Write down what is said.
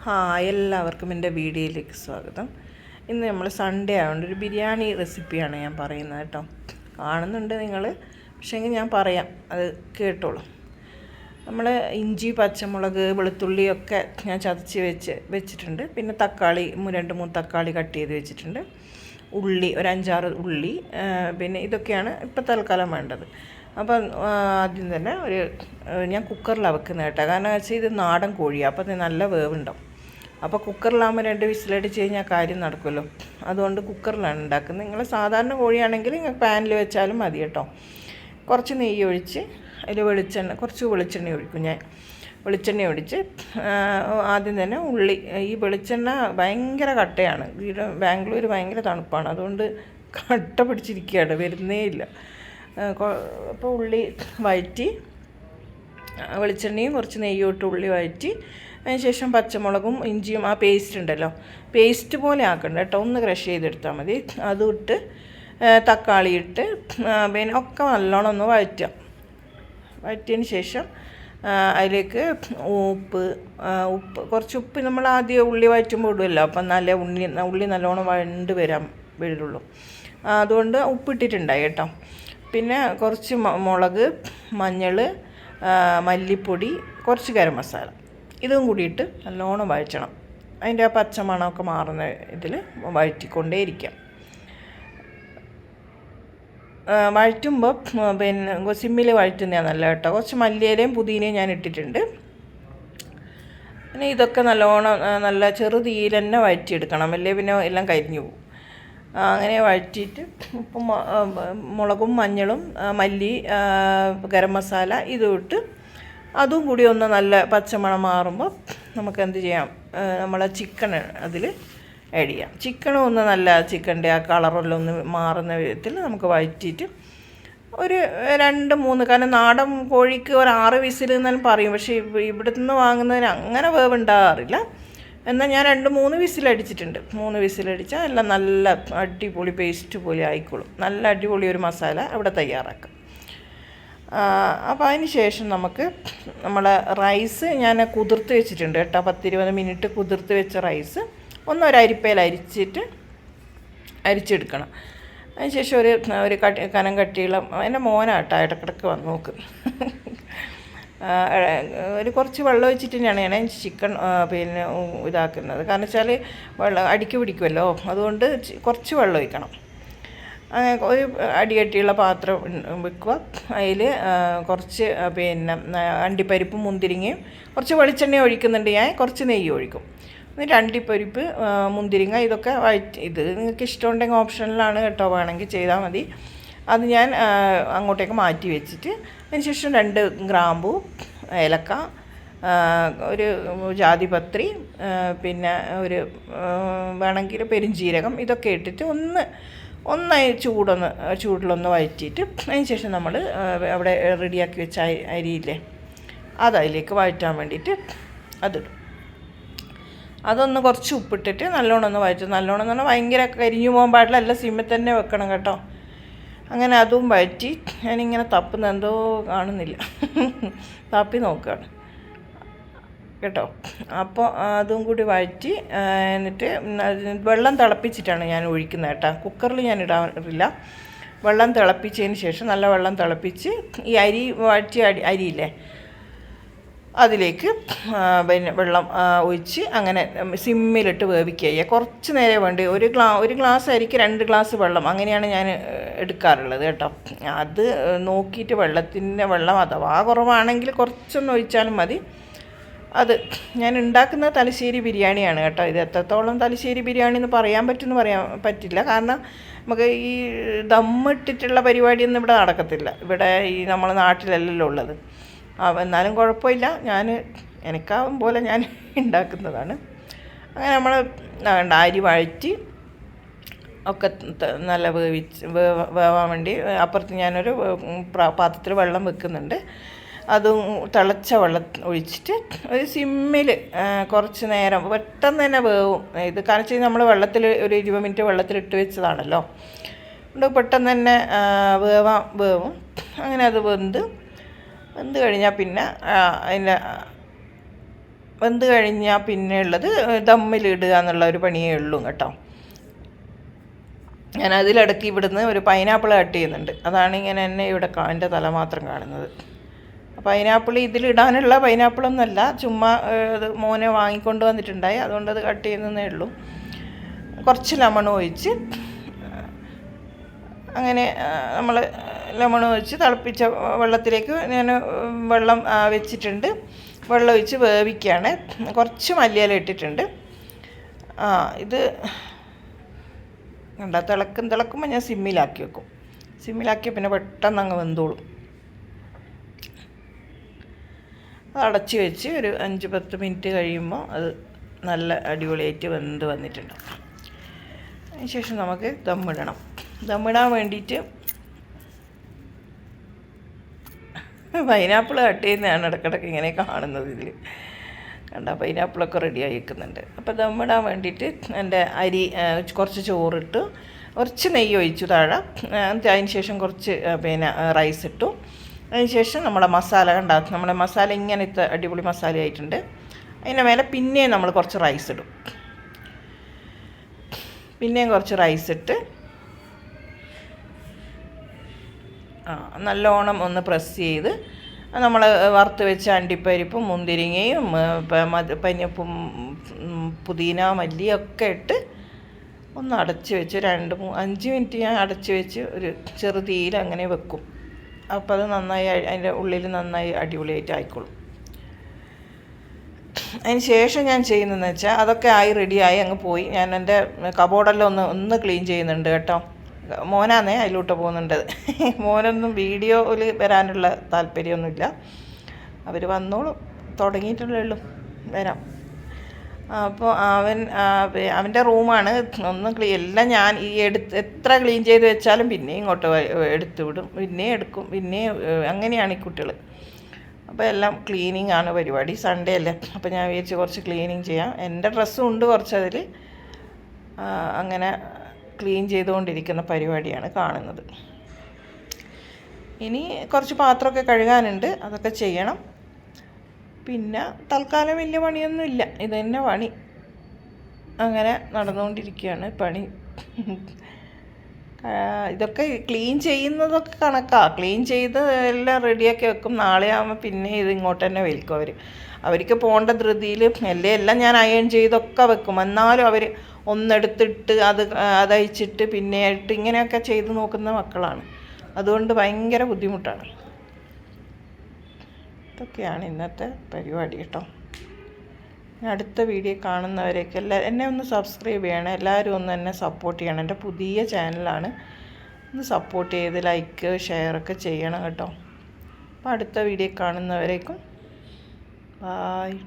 എല്ലാവർക്കും എൻ്റെ വീഡിയോയിലേക്ക് സ്വാഗതം. ഇന്ന് നമ്മൾ സൺഡേ ആയതുകൊണ്ട് ഒരു ബിരിയാണി റെസിപ്പിയാണ് ഞാൻ പറയുന്നത് കേട്ടോ. കാണുന്നുണ്ട് നിങ്ങൾ, പക്ഷേങ്കിൽ ഞാൻ പറയാം, അത് കേട്ടോളൂ. നമ്മൾ ഇഞ്ചി, പച്ചമുളക്, വെളുത്തുള്ളിയൊക്കെ ഞാൻ ചതച്ച് വെച്ചിട്ടുണ്ട്. പിന്നെ തക്കാളി 2-3 തക്കാളി കട്ട് ചെയ്ത് വെച്ചിട്ടുണ്ട്. ഉള്ളി ഒരു 5-6 ഉള്ളി, പിന്നെ ഇതൊക്കെയാണ് ഇപ്പോൾ തൽക്കാലം വേണ്ടത്. അപ്പം ആദ്യം തന്നെ ഞാൻ കുക്കറിലാണ് വെക്കുന്നത് കേട്ടോ. കാരണം വെച്ചാൽ ഇത് നാടൻ കോഴിയാണ്, അപ്പോൾ അത് നല്ല വേവുണ്ടാവും. അപ്പോൾ കുക്കറിലാകുമ്പോൾ 2 വിസിലടിച്ച് കഴിഞ്ഞാൽ കാര്യം നടക്കുമല്ലോ. അതുകൊണ്ട് കുക്കറിലാണ് ഉണ്ടാക്കുന്നത്. നിങ്ങൾ സാധാരണ കോഴിയാണെങ്കിൽ നിങ്ങൾ പാനിൽ വെച്ചാലും മതി കേട്ടോ. കുറച്ച് നെയ്യ് ഒഴിച്ച് അതിൽ കുറച്ച് വെളിച്ചെണ്ണ ഒഴിക്കും ഞാൻ. വെളിച്ചെണ്ണ ഒഴിച്ച് ആദ്യം തന്നെ ഉള്ളി, ഈ വെളിച്ചെണ്ണ ഭയങ്കര കട്ടയാണ്. ബാംഗ്ലൂർ ഭയങ്കര തണുപ്പാണ്, അതുകൊണ്ട് കട്ട പിടിച്ചിരിക്കുകയാണ്, വരുന്നേ ഇല്ല. അപ്പോൾ ഉള്ളി വഴറ്റി, വെളിച്ചെണ്ണയും കുറച്ച് നെയ്യും ഇട്ട് ഉള്ളി വഴറ്റി, അതിന് ശേഷം പച്ചമുളകും ഇഞ്ചിയും ആ പേസ്റ്റ് ഉണ്ടല്ലോ, പേസ്റ്റ് പോലെ ആക്കണ്ട കേട്ടോ, ഒന്ന് ക്രഷ് ചെയ്തെടുത്താൽ മതി. അതും ഇട്ട് തക്കാളി ഇട്ട് പിന്നെ ഒക്കെ നല്ലോണം ഒന്ന് വഴറ്റിയതിന് ശേഷം അതിലേക്ക് കുറച്ച് ഉപ്പ് നമ്മൾ ആദ്യം ഉള്ളി വഴറ്റുമ്പോൾ ഇടുമല്ലോ, അപ്പം നല്ല ഉള്ളി നല്ലോണം വഴണ്ട് വരുള്ളൂ. അതുകൊണ്ട് ഉപ്പിട്ടിട്ടുണ്ടായി കേട്ടോ. പിന്നെ കുറച്ച് മുളക്, മഞ്ഞൾ, മല്ലിപ്പൊടി, കുറച്ച് ഗരം മസാല, ഇതും കൂടിയിട്ട് നല്ലോണം വഴറ്റണം. അതിൻ്റെ ആ പച്ചമണമൊക്കെ മാറുന്ന ഇതിൽ വഴറ്റിക്കൊണ്ടേയിരിക്കാം. വഴറ്റുമ്പോൾ പിന്നെ സിമ്മിൽ വഴറ്റുന്നതാണ് നല്ല കേട്ടോ. കുറച്ച് മല്ലിയിലയും പുതിനയും ഞാൻ ഇട്ടിട്ടുണ്ട്. പിന്നെ ഇതൊക്കെ നല്ലോണം നല്ല ചെറു തീയിൽ തന്നെ വഴറ്റിയെടുക്കണം, അല്ലേ പിന്നെ എല്ലാം കരിഞ്ഞു പോകും. അങ്ങനെ വഴറ്റിയിട്ട് ഉപ്പും മുളകും മഞ്ഞളും മല്ലി, ഗരം മസാല ഇതും ഇട്ട് അതും കൂടി ഒന്ന് നല്ല പച്ചമണം മാറുമ്പോൾ നമുക്ക് എന്ത് ചെയ്യാം, നമ്മളെ ചിക്കൻ അതിൽ ആഡ് ചെയ്യാം. ചിക്കനും ഒന്ന് നല്ല ചിക്കൻ്റെ ആ കളറെല്ലാം ഒന്ന് മാറുന്ന വിധത്തിൽ നമുക്ക് വഴറ്റിയിട്ട് ഒരു 2-3, കാരണം നാടൻ കോഴിക്ക് ഒരു 6 വിസിൽ എന്നാലും പറയും, പക്ഷേ ഇവിടെ നിന്ന് വാങ്ങുന്നതിന് അങ്ങനെ വേവുണ്ടാകാറില്ല. എന്നാൽ ഞാൻ 2-3 വിസിലടിച്ചിട്ടുണ്ട്. 3 വിസിലടിച്ചാൽ എല്ലാം നല്ല അടിപൊളി പേസ്റ്റ് പോലെ ആയിക്കോളും. നല്ല അടിപൊളി ഒരു മസാല ഇവിടെ തയ്യാറാക്കാം. അപ്പോൾ അതിന് ശേഷം നമുക്ക് നമ്മളെ റൈസ് ഞാൻ കുതിർത്ത് വെച്ചിട്ടുണ്ട് കേട്ടോ. 10-20 മിനിറ്റ് കുതിർത്ത് വെച്ച റൈസ് ഒരു അരിപ്പയിൽ അരിച്ചെടുക്കണം. അതിന് ശേഷം ഒരു കനം കട്ടിയുള്ള എൻ്റെ മോനാട്ടോ ഇടക്കിടക്ക് വന്ന് നോക്ക്. കുറച്ച് വെള്ളം ഒഴിച്ചിട്ട് തന്നെയാണ് ഞാൻ ചിക്കൻ പിന്നെ ഇതാക്കുന്നത്. കാരണം വെച്ചാൽ അടിക്ക് പിടിക്കുമല്ലോ, അതുകൊണ്ട് കുറച്ച് വെള്ളം ഒഴിക്കണം. ഒരു അടികട്ടിയുള്ള പാത്രം വെക്കുക. അതിൽ കുറച്ച് പിന്നെ അണ്ടിപ്പരിപ്പും മുന്തിരിങ്ങയും കുറച്ച് വെളിച്ചെണ്ണ ഒഴിക്കുന്നുണ്ട് ഞാൻ, കുറച്ച് നെയ്യ് ഒഴിക്കും. എന്നിട്ട് അണ്ടിപ്പരിപ്പ്, മുന്തിരിങ്ങ ഇതൊക്കെ ഇത് നിങ്ങൾക്ക് ഇഷ്ടമുണ്ടെങ്കിൽ ഓപ്ഷനിലാണ് കേട്ടോ, വേണമെങ്കിൽ ചെയ്താൽ മതി. അത് ഞാൻ അങ്ങോട്ടേക്ക് മാറ്റി വെച്ചിട്ട് അതിന് ശേഷം 2 ഗ്രാമ്പു, ഏലക്ക, ഒരു ജാതിപത്രി, പിന്നെ വേണമെങ്കിൽ പെരുംജീരകം, ഇതൊക്കെ ഇട്ടിട്ട് ഒന്നായി ചൂടിലൊന്ന് വഴറ്റിയിട്ട് അതിന് ശേഷം നമ്മൾ അവിടെ റെഡിയാക്കി വെച്ച അരിയില്ലേ, അതിലേക്ക് വഴറ്റാൻ വേണ്ടിയിട്ട് അതിടും. അതൊന്ന് കുറച്ച് ഉപ്പിട്ടിട്ട് നല്ലോണം ഒന്ന് വഴറ്റും. നല്ലോണം എന്ന് പറഞ്ഞാൽ ഭയങ്കര കരിഞ്ഞു പോകാൻ പാടില്ല, എല്ലാം സിമ്മിൽ തന്നെ വെക്കണം കേട്ടോ. അങ്ങനെ അതും വഴറ്റി ഞാനിങ്ങനെ തപ്പുന്ന എന്തോ കാണുന്നില്ല, തപ്പി നോക്കുകയാണ് കേട്ടോ. അപ്പോൾ അതും കൂടി വഴറ്റി എന്നിട്ട് വെള്ളം തിളപ്പിച്ചിട്ടാണ് ഞാൻ ഒഴിക്കുന്നത് കേട്ടോ. കുക്കറിൽ ഞാൻ ഇടാറില്ല. വെള്ളം തിളപ്പിച്ചതിന് ശേഷം നല്ല വെള്ളം തിളപ്പിച്ച് ഈ അരി വഴറ്റിയ അരിയില്ലേ അതിലേക്ക് പിന്നെ വെള്ളം ഒഴിച്ച് അങ്ങനെ സിമ്മിലിട്ട് വേവിക്കുക. കുറച്ച് നേരം വേണ്ടി, ഒരു ഗ്ലാസ് അരിക്ക് 2 ഗ്ലാസ് വെള്ളം, അങ്ങനെയാണ് ഞാൻ എടുക്കാറുള്ളത് കേട്ടോ. അത് നോക്കിയിട്ട് വെള്ളം അഥവാ കുറവാണെങ്കിൽ കുറച്ചൊന്ന് ഒഴിച്ചാലും മതി. അത് ഞാൻ ഉണ്ടാക്കുന്നത് തലശ്ശേരി ബിരിയാണിയാണ് കേട്ടോ. ഇത് എത്രത്തോളം തലശ്ശേരി ബിരിയാണി എന്ന് പറയാൻ പറ്റില്ല, കാരണം നമുക്ക് ഈ ദമ്മിട്ടിട്ടുള്ള പരിപാടിയൊന്നും ഇവിടെ നടക്കത്തില്ല. ഇവിടെ ഈ നമ്മളെ നാട്ടിലല്ലല്ലോ ഉള്ളത്. എന്നാലും കുഴപ്പമില്ല, എനിക്കാവും പോലെ ഞാൻ ഉണ്ടാക്കുന്നതാണ്. അങ്ങനെ നമ്മൾ അരി വഴറ്റി ഒക്കെ നല്ല വേവാൻ വേണ്ടി അപ്പുറത്ത് ഞാനൊരു പാത്രത്തിൽ വെള്ളം വെക്കുന്നുണ്ട്. അതും തിളച്ച വെള്ളം ഒഴിച്ചിട്ട് ഒരു സിമ്മിൽ കുറച്ച് നേരം പെട്ടെന്ന് തന്നെ വേവും. ഇത് കാരണം വെച്ച് കഴിഞ്ഞാൽ നമ്മൾ വെള്ളത്തിൽ ഒരു 20 മിനിറ്റ് വെള്ളത്തിലിട്ട് വെച്ചതാണല്ലോ, അതുകൊണ്ട് പെട്ടെന്ന് തന്നെ വേവും. അങ്ങനെ അത് വെന്ത് കഴിഞ്ഞാൽ പിന്നെ അതിൻ്റെ വെന്ത് കഴിഞ്ഞാൽ പിന്നെ ഉള്ളത് ദമ്മിലിടുക എന്നുള്ള ഒരു പണിയേ ഉള്ളൂ കേട്ടോ. ഞാൻ അതിലിടയ്ക്ക് ഇവിടുന്ന് ഒരു പൈനാപ്പിൾ കട്ട് ചെയ്യുന്നുണ്ട്. അതാണ് ഇങ്ങനെ എന്നെ ഇവിടെ എൻ്റെ തല മാത്രം കാണുന്നത്. പൈനാപ്പിൾ ഇതിലിടാനുള്ള പൈനാപ്പിളൊന്നുമല്ല, ചുമ്മാ അത് മോനെ വാങ്ങിക്കൊണ്ട് വന്നിട്ടുണ്ടായി, അതുകൊണ്ട് അത് കട്ട് ചെയ്യുന്നതേ ഉള്ളൂ. കുറച്ച് ലെമൺ ഒഴിച്ച് അങ്ങനെ നമ്മൾ ലെമൺ ഒഴിച്ച് തിളപ്പിച്ച വെള്ളത്തിലേക്ക് ഞാൻ വെള്ളം വെച്ചിട്ടുണ്ട്. വെള്ളം ഒഴിച്ച് വേവിക്കുകയാണ്. കുറച്ച് മല്ലിയില ഇട്ടിട്ടുണ്ട്. ഇത് കണ്ട തിളക്കുമ്പോൾ ഞാൻ സിമ്മിലാക്കി വെക്കും. സിമ്മിലാക്കിയ പിന്നെ പെട്ടെന്ന് അങ്ങ് വെന്തോളും. അത് അടച്ച് വെച്ച് ഒരു 5-10 മിനിറ്റ് കഴിയുമ്പോൾ അത് നല്ല അടിപൊളിയായിട്ട് വെന്ത് വന്നിട്ടുണ്ട്. അതിന് ശേഷം നമുക്ക് ദമ്മിടണം. ദമ്മിടാൻ വേണ്ടിയിട്ട് പൈനാപ്പിൾ കട്ട് ചെയ്യുന്നതാണ് ഇടയ്ക്കിടയ്ക്ക് ഇങ്ങനെ കാണുന്നത്. ഇതിൽ കണ്ട പൈനാപ്പിളൊക്കെ റെഡിയായി വെക്കുന്നുണ്ട്. അപ്പോൾ ദമ്മിടാൻ വേണ്ടിയിട്ട് എൻ്റെ അരി കുറച്ച് ചോറിട്ട് കുറച്ച് നെയ്യ് ഒഴിച്ചു താഴെ. അതിന് ശേഷം കുറച്ച് റൈസ് ഇട്ടു. അതിന് ശേഷം നമ്മുടെ മസാല ഉണ്ടാക്കും. നമ്മുടെ മസാല ഇങ്ങനത്തെ അടിപൊളി മസാല ആയിട്ടുണ്ട്. അതിൻ്റെ മേലെ പിന്നെയും നമ്മൾ കുറച്ച് റൈസ് ഇടും. പിന്നെയും കുറച്ച് റൈസ് ഇട്ട് നല്ലോണം ഒന്ന് പ്രസ് ചെയ്ത് നമ്മൾ വറുത്ത് വെച്ച അണ്ടിപ്പരിപ്പും മുന്തിരിങ്ങയും പനിയപ്പും പുതിന മല്ലിയൊക്കെ ഇട്ട് ഒന്ന് അടച്ച് വെച്ച് 2-5 മിനിറ്റ് ഞാൻ അടച്ച് വെച്ച് ഒരു ചെറുതീയിൽ അങ്ങനെ വെക്കും. അപ്പോൾ അത് നന്നായി അതിൻ്റെ ഉള്ളിൽ നന്നായി അടിപൊളിയായിട്ട് ആയിക്കോളും. അതിന് ശേഷം ഞാൻ ചെയ്യുന്നതെന്ന് വെച്ചാൽ അതൊക്കെ ആയി റെഡിയായി അങ്ങ് പോയി. ഞാൻ എൻ്റെ കബോർഡെല്ലാം ഒന്ന് ക്ലീൻ ചെയ്യുന്നുണ്ട് കേട്ടോ. മോനാന്നേ അതിലോട്ട് പോകുന്നുണ്ട്. മോനൊന്നും വീഡിയോയിൽ വരാനുള്ള താല്പര്യമൊന്നുമില്ല. അവർ വന്നോളും, തുടങ്ങിയിട്ടുള്ളേ ഉള്ളൂ, വരാം. അപ്പോൾ അവൻ്റെ റൂമാണ് ഒന്നും എല്ലാം ഞാൻ ഈ എത്ര ക്ലീൻ ചെയ്ത് വെച്ചാലും പിന്നെയും ഇങ്ങോട്ട് എടുത്തു വിടും, പിന്നെയും എടുക്കും, പിന്നെയും അങ്ങനെയാണ് ഈ കുട്ടികൾ. അപ്പോൾ എല്ലാം ക്ലീനിങ് ആണ് പരിപാടി. സൺഡേ അല്ലേ, അപ്പോൾ ഞാൻ വിചാരിച്ച് കുറച്ച് ക്ലീനിങ് ചെയ്യാം. എൻ്റെ ഡ്രസ്സും ഉണ്ട് കുറച്ചതിൽ. അങ്ങനെ ക്ലീൻ ചെയ്തുകൊണ്ടിരിക്കുന്ന പരിപാടിയാണ് കാണുന്നത്. ഇനി കുറച്ച് പാത്രമൊക്കെ കഴുകാനുണ്ട്, അതൊക്കെ ചെയ്യണം. പിന്നെ തൽക്കാലം വലിയ പണിയൊന്നുമില്ല, ഇത് തന്നെ പണി. അങ്ങനെ നടന്നുകൊണ്ടിരിക്കുകയാണ് പണി. ഇതൊക്കെ ക്ലീൻ ചെയ്യുന്നതൊക്കെ കണക്കാണ്. ക്ലീൻ ചെയ്ത് എല്ലാം റെഡിയാക്കി വെക്കും. നാളെ ആകുമ്പോൾ പിന്നെ ഇത് ഇങ്ങോട്ട് തന്നെ വലിക്കും അവർക്ക് പോകേണ്ട ധൃതിയിൽ എല്ലാം ഞാൻ അയൺ ചെയ്തൊക്കെ വെക്കും. എന്നാലും അവർ ഒന്നെടുത്തിട്ട് അതയച്ചിട്ട് പിന്നെ ആയിട്ട് ഇങ്ങനെയൊക്കെ ചെയ്ത് നോക്കുന്ന മക്കളാണ്. അതുകൊണ്ട് ഭയങ്കര ബുദ്ധിമുട്ടാണ്. ഇതൊക്കെയാണ് ഇന്നത്തെ പരിപാടി കേട്ടോ. അടുത്ത വീഡിയോ കാണുന്നവരെയൊക്കെ എന്നെ ഒന്ന് സബ്സ്ക്രൈബ് ചെയ്യണം. എല്ലാവരും ഒന്ന് എന്നെ സപ്പോർട്ട് ചെയ്യണം. എൻ്റെ പുതിയ ചാനലാണ്, ഒന്ന് സപ്പോർട്ട് ചെയ്ത് ലൈക്ക് ഷെയറൊക്കെ ചെയ്യണം കേട്ടോ. അപ്പോൾ അടുത്ത വീഡിയോ കാണുന്നവരേക്കും ബായ്.